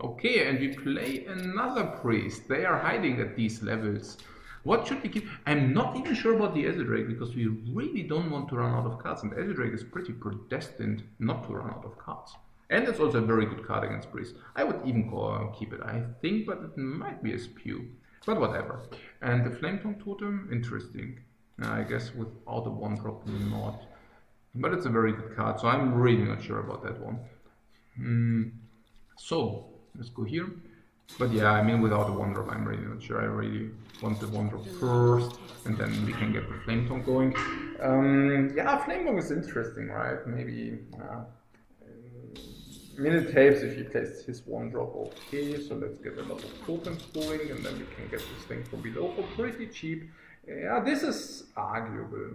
Okay, and we play another priest. They are hiding at these levels. What should we keep? I'm not even sure about the Ezreal because we really don't want to run out of cards, and Ezreal is pretty predestined not to run out of cards. And it's also a very good card against priest. I would even keep it, I think, but it might be a spew. But whatever. And the Flame Tongue Totem, interesting. I guess without a 1-drop, not. But it's a very good card, so I'm really not sure about that one. So, let's go here. But yeah, I mean, without a 1-drop, I'm really not sure. I really want the 1-drop first, and then we can get the Flame Tongue going. Yeah, Flame Tongue is interesting, right? Maybe minute tapes if he plays his 1-drop. Okay, so let's get a lot of tokens going, and then we can get this thing from below for pretty cheap. Yeah, this is arguable,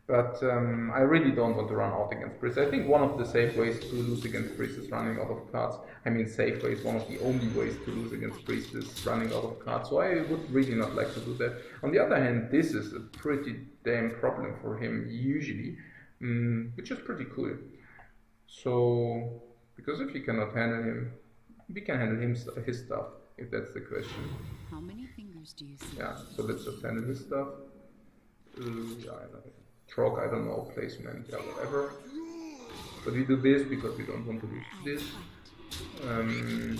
but I really don't want to run out against Priest. I think one of the safe ways to lose against Priest is running out of cards. I mean, safe ways, one of the only ways to lose against Priest is running out of cards, so I would really not like to do that. On the other hand, this is a pretty damn problem for him, usually, which is pretty cool. So, because if you cannot handle him, we can handle his stuff, if that's the question. How many fingers do you see? Yeah, so let's just handle this stuff. Yeah, I don't know. Trog, I don't know, placement, yeah, whatever. But we do this because we don't want to lose this. I mean,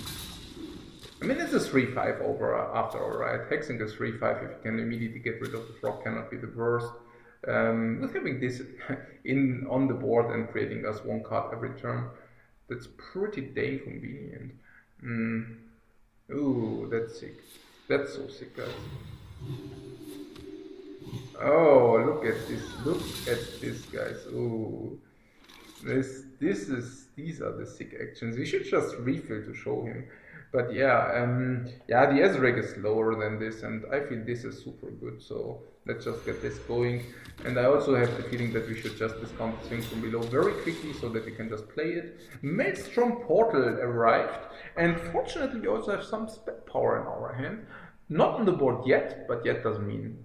it's a 3-5 over after all, right? Hexing is 3-5, if you can immediately get rid of the frog cannot be the worst. With having this on the board and creating us 1 card every turn, that's pretty damn convenient. Ooh, that's sick. That's so sick, guys. Oh, look at this, guys. Ooh, these are the sick actions. We should just refill to show him. But yeah, yeah, the Ezreal is lower than this, and I feel this is super good. So let's just get this going. And I also have the feeling that we should just discount the thing from below very quickly so that we can just play it. Maelstrom Portal arrived, and fortunately we also have some spell power in our hand. Not on the board yet, but yet doesn't mean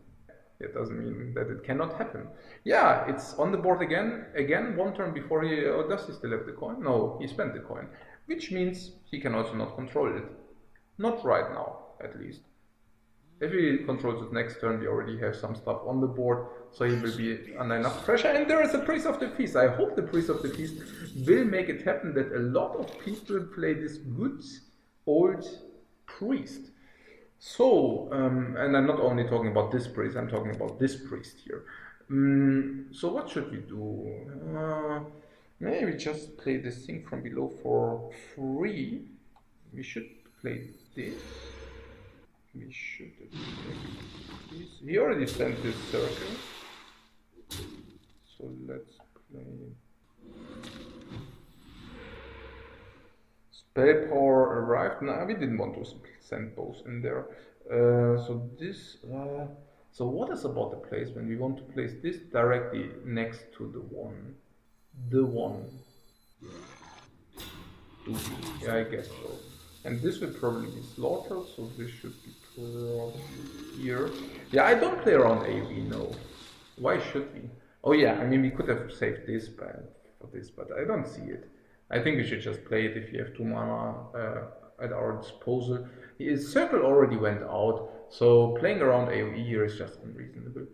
that it cannot happen. Yeah, it's on the board again, 1 turn before he... Oh, does he still have the coin? No, he spent the coin. Which means he can also not control it. Not right now, at least. If he controls it next turn, we already have some stuff on the board, so he will be under enough pressure. And there is a Priest of the Feast. I hope the Priest of the Feast will make it happen that a lot of people play this good old Priest. So, and I'm not only talking about this priest, I'm talking about this priest here. So what should we do? Maybe just play this thing from below for free. We should play this. We should play this. He already sent this circle. So let's play... Spell power arrived. No, we didn't want to send both in there. So this. So what is about the placement? We want to place this directly next to the one. The one. Yeah, I guess so. And this will probably be slaughtered. So this should be probably here. Yeah, I don't play around AV. No. Why should we? Oh yeah, I mean we could have saved this for this, but I don't see it. I think we should just play it if you have 2 mana at our disposal. His circle already went out, so playing around AoE here is just unreasonable.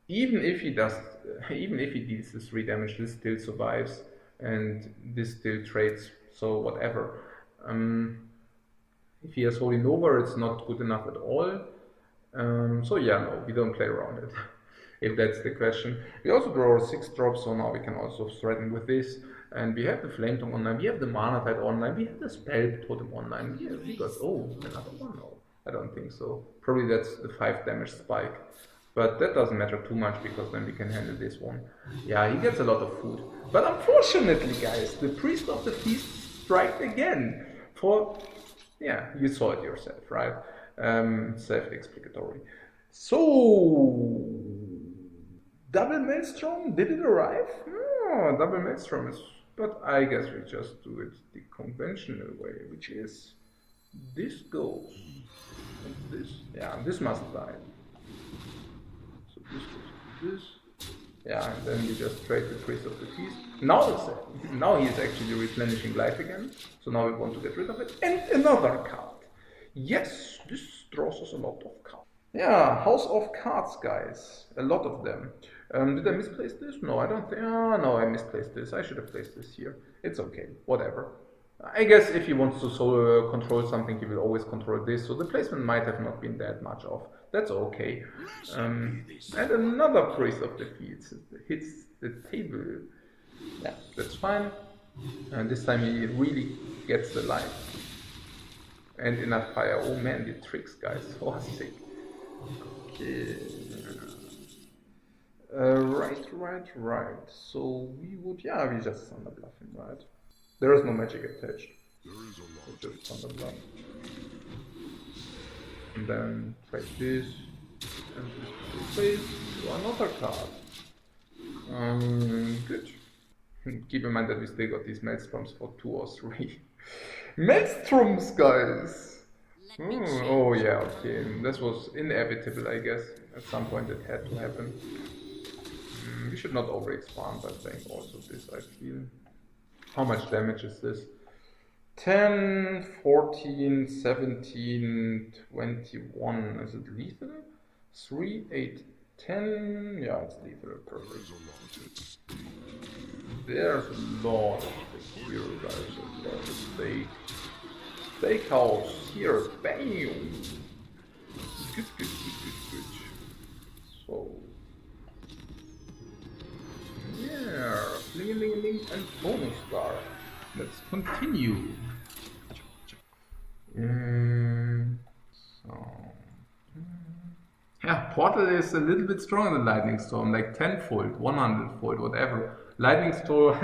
Even if he deals this 3 damage, this still survives, and this still trades, so whatever. If he has Holy Nova, it's not good enough at all. So yeah, no, we don't play around it. If that's the question. We also draw 6 drops, so now we can also threaten with this. And we have the Flame Tongue online, we have the Mana Tide online, we have the Spell Totem online. Yeah, we got, oh, another one? No, I don't think so. Probably that's the 5 damage spike. But that doesn't matter too much because then we can handle this one. Yeah, he gets a lot of food. But unfortunately, guys, the Priest of the Feast striked again. For, yeah, you saw it yourself, right? Self-explanatory. So... Double Maelstrom, did it arrive? Oh, double Maelstrom is... But I guess we just do it the conventional way, which is... This goes... And this... Yeah, this must die. So this goes to this... Yeah, and then we just trade the Priest of the Peace. Now he is actually replenishing life again. So now we want to get rid of it. And another card. Yes, this draws us a lot of cards. Yeah, House of Cards, guys. A lot of them. Did I misplace this? No, I don't think. No, I misplaced this. I should have placed this here. It's okay. Whatever. I guess if he wants to control something, he will always control this. So the placement might have not been that much off. That's okay. And another Priest of the Fields hits the table. Yeah, that's fine. And this time he really gets the life. And enough fire. Oh man, the tricks, guys. Oh, sick. Okay. Right. So we would, yeah, we just Thunder Bluff him, right? There is no magic attached. Just Thunder Bluff. And then trade this. And this place to another card. Good. Keep in mind that we still got these Maelstroms for 2 or 3. Maelstroms, guys! Oh yeah, okay. This was inevitable, I guess. At some point it had to happen. We should not over-expand by playing also this, I feel. How much damage is this? 10, 14, 17, 21. Is it lethal? 3, 8, 10. Yeah, it's lethal. Perfect. There's a lot of stake here, guys. A lot of stake. Steakhouse here. Bam! Good. So. Yeah. Ling, and bonus star. Let's continue. Yeah, Portal is a little bit stronger than Lightning Storm, like 10-fold, 100-fold, whatever. Lightning Storm,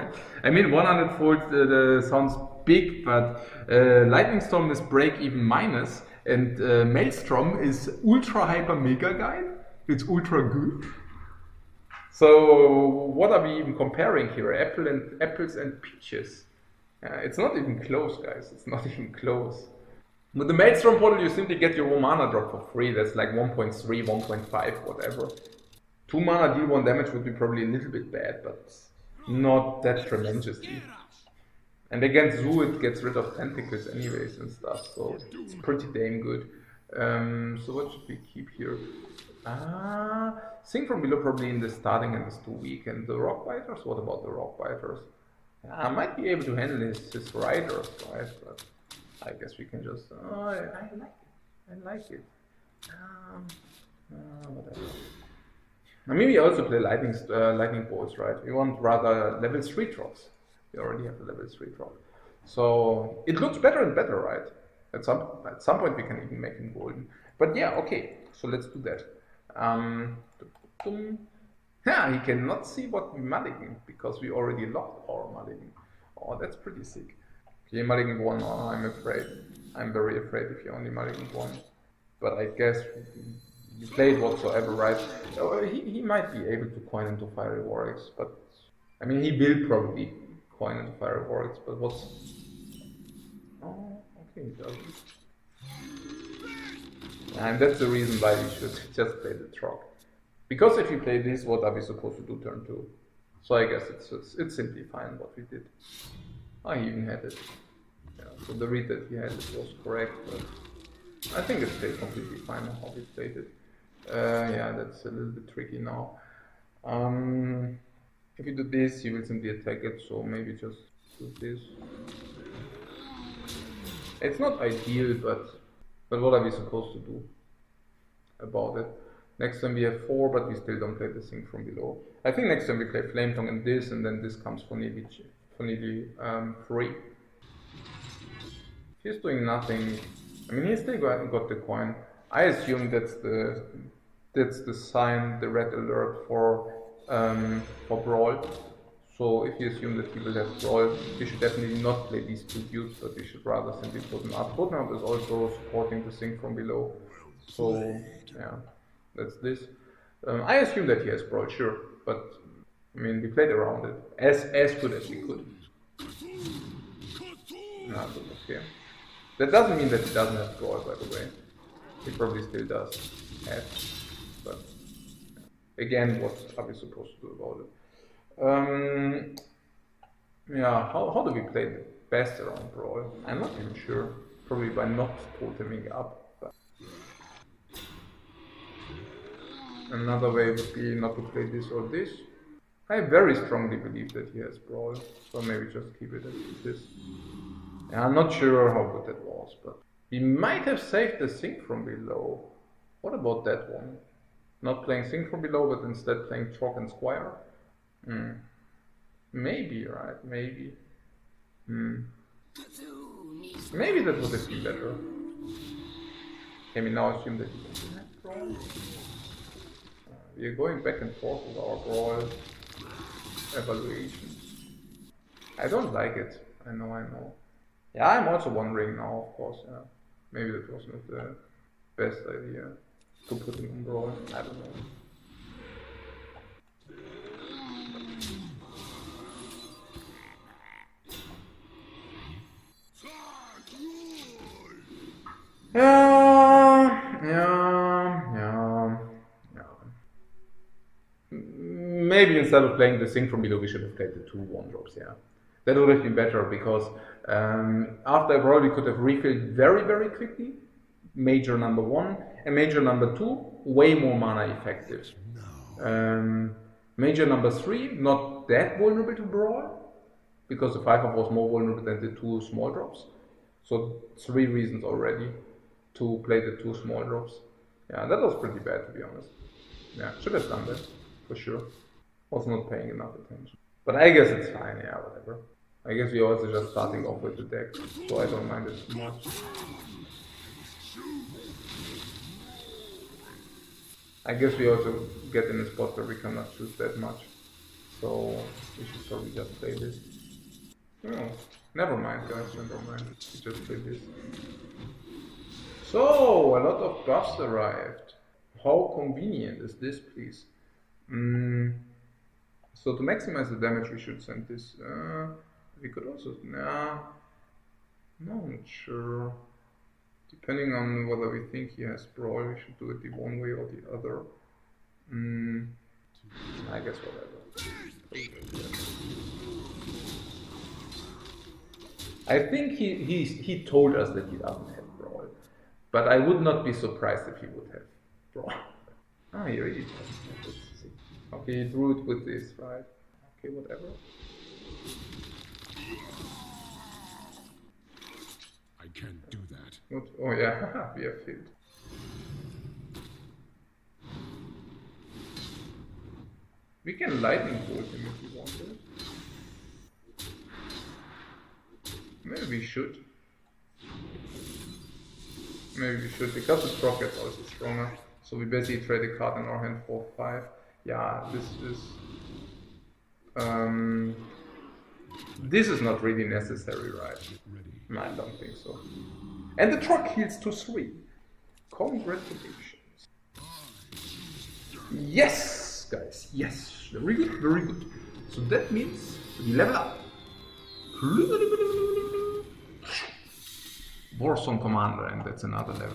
I mean 100-fold sounds big, but Lightning Storm is break even minus, and Maelstrom is ultra hyper mega guide. It's ultra good. So what are we even comparing here? Apples and peaches. It's not even close, guys. It's not even close. With the Maelstrom Portal, you simply get your 1 mana drop for free. That's like 1.3, 1.5, whatever. 2 mana deal 1 damage would be probably a little bit bad, but not that tremendously. And against Zoo, it gets rid of tentacles anyways and stuff, so it's pretty damn good. So what should we keep here? Sing from Below probably in the starting and the 2 week. And the Rock Biters? What about the Rock Biters? I might be able to handle his riders, right? But I guess we can just. I like it. Whatever. I mean, we also play lightning bolts, right? We want rather level 3 drops. We already have a level 3 drop, so it looks better and better, right? At some point we can even make him golden. But yeah, okay. So let's do that. Yeah, he cannot see what we mulligan because we already locked our mulligan. Oh, that's pretty sick. Okay, mulligan 1. Oh, I'm afraid. I'm very afraid if you only mulligan 1. But I guess you played whatsoever, right? He might be able to coin into Fiery Warwicks, but I mean, he will probably coin into Fiery Warwicks, but what's. Oh, okay, he doesn't. And that's the reason why we should just play the Trog. Because if you play this, what are we supposed to do turn 2? So I guess it's simply fine what we did. I even had it. Yeah, so the read that he had it was correct, but I think it's played completely fine how we played it. Yeah, that's a little bit tricky now. If you do this, you will simply attack it, so maybe just do this. It's not ideal, but what are we supposed to do about it? Next time we have 4, but we still don't play the Sing from Below. I think next time we play Flame Tongue and this, and then this comes for nearly free. He's doing nothing. I mean, he still got the coin. I assume that's the sign, the red alert for Brawl. So if you assume that he will have Brawl, you should definitely not play these 2 dudes, but you should rather simply put him up. Put him up is also supporting the Sing from Below. So yeah, that's this. I assume that he has Brawl, sure, but I mean, we played around it as good as we could. No, but okay. That doesn't mean that he doesn't have Brawl, by the way. He probably still does have, but Again, what are we supposed to do about it? Yeah, how do we play the best around Brawl? I'm not even sure. Probably by not toteming up. But another way would be not to play this or this. I very strongly believe that he has Brawl, so maybe just keep it as it is. Yeah, I'm not sure how good that was, but we might have saved the Sync from below. What about that one? Not playing Sync from below, but instead playing Trock and Squire? Maybe, right? Maybe. Maybe that would have been better. Can we now assume that he doesn't have Brawl? We are going back and forth with our Brawl evaluation. I don't like it. I know. Yeah, I'm also wondering now, of course. Yeah. Maybe that was not the best idea to put him on Brawl. I don't know. Yeah. Maybe instead of playing the Sync from below, we should have played the 2 1-drops, yeah. That would have been better because after a brawl we could have refilled very, very quickly. Major number 1 and major number 2, way more mana effective. Major number 3, not that vulnerable to brawl because the 5-up was more vulnerable than the 2 small drops. So 3 reasons already to play the 2 small drops. Yeah, that was pretty bad, to be honest. Yeah, should have done that, for sure. Was not paying enough attention. But I guess it's fine, yeah, whatever. I guess we're also just starting off with the deck, so I don't mind it too much. I guess we also get in a spot where we cannot choose that much. So we should probably just play this. Oh, never mind guys, never mind. We just play this. So, a lot of buffs arrived. How convenient is this, please? So to maximize the damage we should send this. We could also... no, I'm not sure. Depending on whether we think he has Brawl, we should do it the one way or the other. I guess whatever. I think he told us that he doesn't have Brawl. But I would not be surprised if he would have Brawl. Ah, he really doesn't have it. Okay, he drew it with this, right? Okay, whatever. I can't do that. What? Oh yeah, we have failed. We can lightning bolt him if we want to. Maybe we should. Maybe we should, because the proc gets also stronger. So we basically trade a card in our hand for 5. Yeah, this is not really necessary, right? No, I don't think so. And the truck heals to 3. Congratulations. Yes, guys, yes. Very good, very good. So that means we level up. Warzone Commander, and that's another level